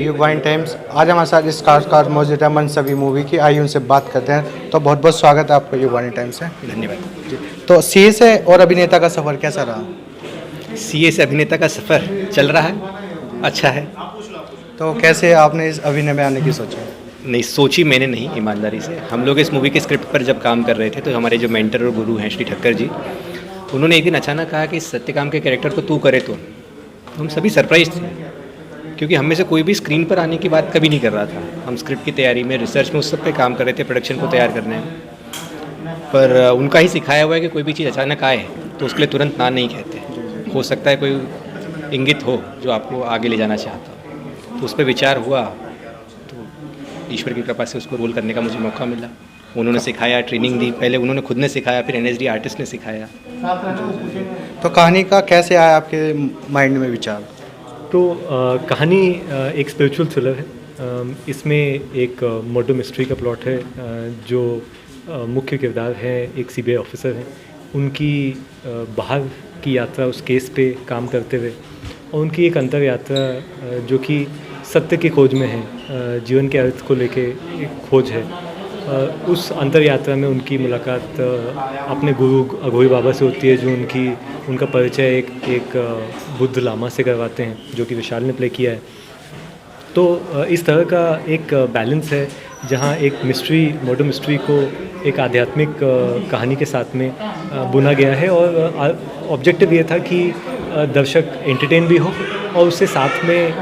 युग wine times. आज हमारे साथ इस कार मौजूद है मनसवी मूवी की, आइए उनसे बात करते हैं। तो बहुत बहुत स्वागत है आपका युग वाइन टाइम्स से। धन्यवाद। तो सीए से और अभिनेता का सफ़र कैसा रहा? सीए से अभिनेता का सफ़र चल रहा है, अच्छा है। तो कैसे आपने इस अभिनय में आने की सोचा? नहीं, सोची मैंने नहीं, ईमानदारी से। हम लोग इस मूवी के स्क्रिप्ट पर जब काम कर रहे थे तो हमारे जो मेंटर और गुरु हैं श्री ठक्कर जी, उन्होंने एक दिन अचानक कहा कि सत्यकाम के कैरेक्टर को तू करे। तो हम सभी सरप्राइज थे, क्योंकि हम में से कोई भी स्क्रीन पर आने की बात कभी नहीं कर रहा था। हम स्क्रिप्ट की तैयारी में, रिसर्च में, उस सब पे काम कर रहे थे, प्रोडक्शन को तैयार करने में। पर उनका ही सिखाया हुआ है कि कोई भी चीज़ अचानक आए तो उसके लिए तुरंत ना नहीं कहते। हो सकता है कोई इंगित हो जो आपको आगे ले जाना चाहता हो, तो उस पर विचार हुआ। तो ईश्वर की कृपा से उसको रोल करने का मुझे मौका मिला। उन्होंने सिखाया, ट्रेनिंग दी। पहले उन्होंने खुद ने सिखाया, फिर एनएसडी आर्टिस्ट ने सिखाया। तो कहानी का कैसे आया आपके माइंड में विचार? तो कहानी एक स्पिरिचुअल थ्रिलर है। इसमें एक मर्डर मिस्ट्री का प्लॉट है। जो मुख्य किरदार हैं एक सीबीआई ऑफिसर हैं, उनकी बाहर की यात्रा उस केस पे काम करते हुए, और उनकी एक अंतर यात्रा जो कि सत्य की खोज में है, जीवन के अर्थ को लेके एक खोज है। उस अंतर यात्रा में उनकी मुलाकात अपने गुरु अघोरी बाबा से होती है, जो उनका परिचय एक बुद्ध लामा से करवाते हैं, जो कि विशाल ने प्ले किया है। तो इस तरह का एक बैलेंस है, जहाँ एक मर्डर मिस्ट्री को एक आध्यात्मिक कहानी के साथ में बुना गया है। और ऑब्जेक्टिव ये था कि दर्शक एंटरटेन भी हो और उससे साथ में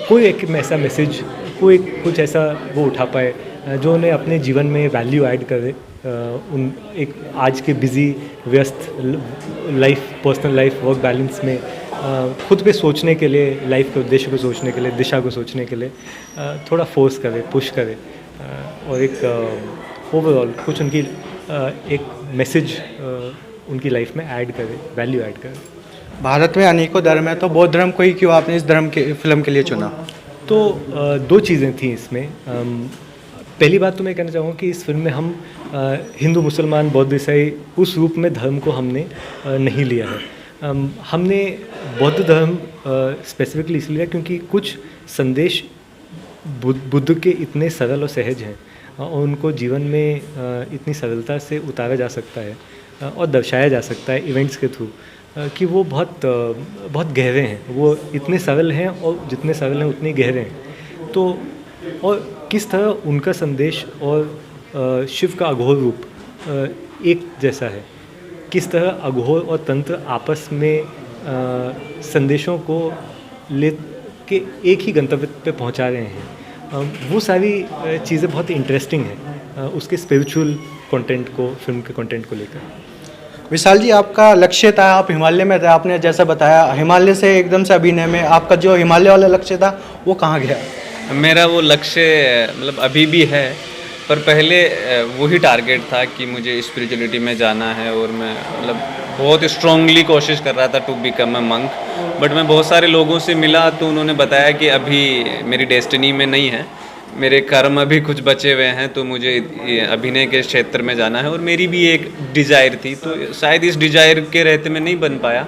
कोई एक ऐसा मैसेज, कोई कुछ ऐसा वो उठा पाए जो उन्हें अपने जीवन में वैल्यू ऐड करे। उन एक आज के बिज़ी व्यस्त life, personal life work balance में खुद पे सोचने के लिए, लाइफ के उद्देश्य को सोचने के लिए, दिशा को सोचने के लिए थोड़ा फोर्स करे, पुश करे, और एक ओवरऑल कुछ उनकी एक मैसेज उनकी लाइफ में ऐड करे, वैल्यू ऐड करे। भारत में अनेकों धर्म है, तो बौद्ध धर्म को ही क्यों आपने इस धर्म के फिल्म के लिए चुना? तो दो चीज़ें थी इसमें। पहली बात तो मैं कहना चाहूँगा कि इस फिल्म में हम हिंदू, मुसलमान, बौद्ध, ईसाई उस रूप में धर्म को हमने नहीं लिया है। हमने बौद्ध धर्म स्पेसिफिकली इसलिए लिया क्योंकि कुछ संदेश बुद्ध के इतने सरल और सहज हैं, और उनको जीवन में इतनी सरलता से उतारा जा सकता है और दर्शाया जा सकता है इवेंट्स के थ्रू, कि वो बहुत गहरे हैं। वो इतने सरल हैं और जितने सरल हैं उतने गहरे हैं। तो और किस तरह उनका संदेश और शिव का अघोर रूप एक जैसा है, किस तरह अघोर और तंत्र आपस में संदेशों को ले के एक ही गंतव्य पे पहुंचा रहे हैं। वो सारी चीज़ें बहुत इंटरेस्टिंग हैं उसके स्पिरिचुअल कंटेंट को, फिल्म के कंटेंट को लेकर। विशाल जी, आपका लक्ष्य था, आप हिमालय में थे, आपने जैसा बताया, हिमालय से एकदम से अभिनय में आपका जो हिमालय वाला लक्ष्य था वो कहाँ गया? मेरा वो लक्ष्य मतलब अभी भी है, पर पहले वही टारगेट था कि मुझे स्पिरिचुअलिटी में जाना है। और मैं मतलब बहुत स्ट्रांगली कोशिश कर रहा था to become a monk. But मैं बहुत सारे लोगों से मिला तो उन्होंने बताया कि अभी मेरी डेस्टिनी में नहीं है, मेरे कर्म अभी कुछ बचे हुए हैं, तो मुझे अभिनय के क्षेत्र में जाना है। और मेरी भी एक डिज़ायर थी, तो शायद इस डिज़ायर के रहते मैं नहीं बन पाया,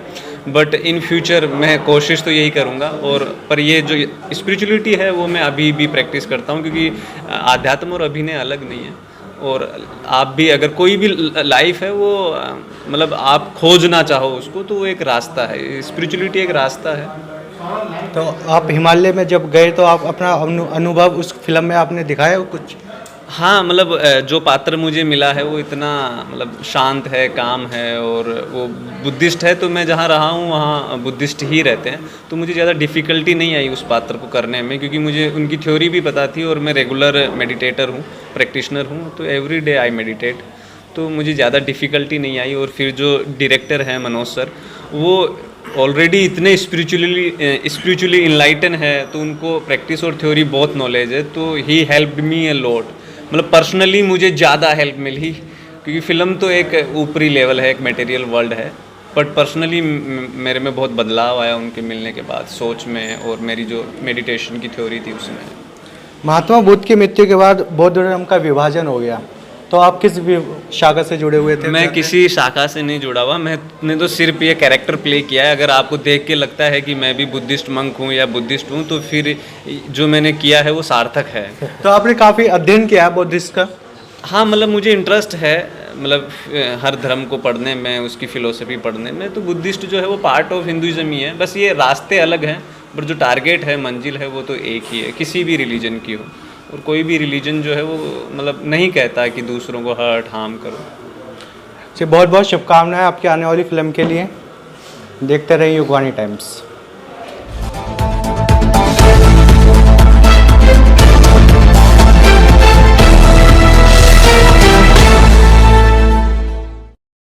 बट इन फ्यूचर मैं कोशिश तो यही करूँगा। और पर ये जो स्पिरिचुअलिटी है वो मैं अभी भी प्रैक्टिस करता हूँ, क्योंकि आध्यात्म और अभिनय अलग नहीं है। और आप भी अगर कोई भी लाइफ है वो मतलब आप खोजना चाहो उसको, तो वो एक रास्ता है, स्पिरिचुअलिटी एक रास्ता है। तो आप हिमालय में जब गए तो आप अपना अनुभव उस फिल्म में आपने दिखाया कुछ? हाँ, मतलब जो पात्र मुझे मिला है वो इतना मतलब शांत है, काम है, और वो बुद्धिस्ट है। तो मैं जहाँ रहा हूँ वहाँ बुद्धिस्ट ही रहते हैं, तो मुझे ज़्यादा डिफ़िकल्टी नहीं आई उस पात्र को करने में, क्योंकि मुझे उनकी थ्योरी भी पता थी। और मैं रेगुलर मेडिटेटर हूँ, प्रैक्टिशनर हूँ, तो एवरी डे आई मेडिटेट, तो मुझे ज़्यादा डिफ़िकल्टी नहीं आई। और फिर जो डायरेक्टर हैं मनोज सर, वो ऑलरेडी इतने स्पिरिचुअली इनलाइटन है, तो उनको प्रैक्टिस और थ्योरी बहुत नॉलेज है, तो he helped me a lot. मतलब पर्सनली मुझे ज़्यादा हेल्प मिली, क्योंकि फ़िल्म तो एक ऊपरी लेवल है, एक मटेरियल वर्ल्ड है, बट पर्सनली मेरे में बहुत बदलाव आया उनके मिलने के बाद, सोच में, और मेरी जो मेडिटेशन की थ्योरी थी उसमें। महात्मा बुद्ध की मृत्यु के बाद बौद्ध धर्म का विभाजन हो गया, तो आप किस भी शाखा से जुड़े हुए थे? मैं किसी शाखा से नहीं जुड़ा हुआ, मैंने तो सिर्फ ये कैरेक्टर प्ले किया है। अगर आपको देख के लगता है कि मैं भी बुद्धिस्ट मंक हूँ या बुद्धिस्ट हूँ तो फिर जो मैंने किया है वो सार्थक है। तो आपने काफ़ी अध्ययन किया है बुद्धिस्ट का? हाँ, मतलब मुझे इंटरेस्ट है, मतलब हर धर्म को पढ़ने में, उसकी फ़िलोसफी पढ़ने में। तो बुद्धिस्ट जो है वो पार्ट ऑफ हिंदुज़म ही है, बस ये रास्ते अलग हैं पर जो टारगेट है, मंजिल है, वो तो एक ही है, किसी भी रिलीजन की हो। और कोई भी रिलीजन जो है वो मतलब नहीं कहता कि दूसरों को हर्ट हार्म करो। जी, बहुत बहुत शुभकामनाएं आपकी आने वाली फिल्म के लिए। देखते रहिए युगवाणी टाइम्स।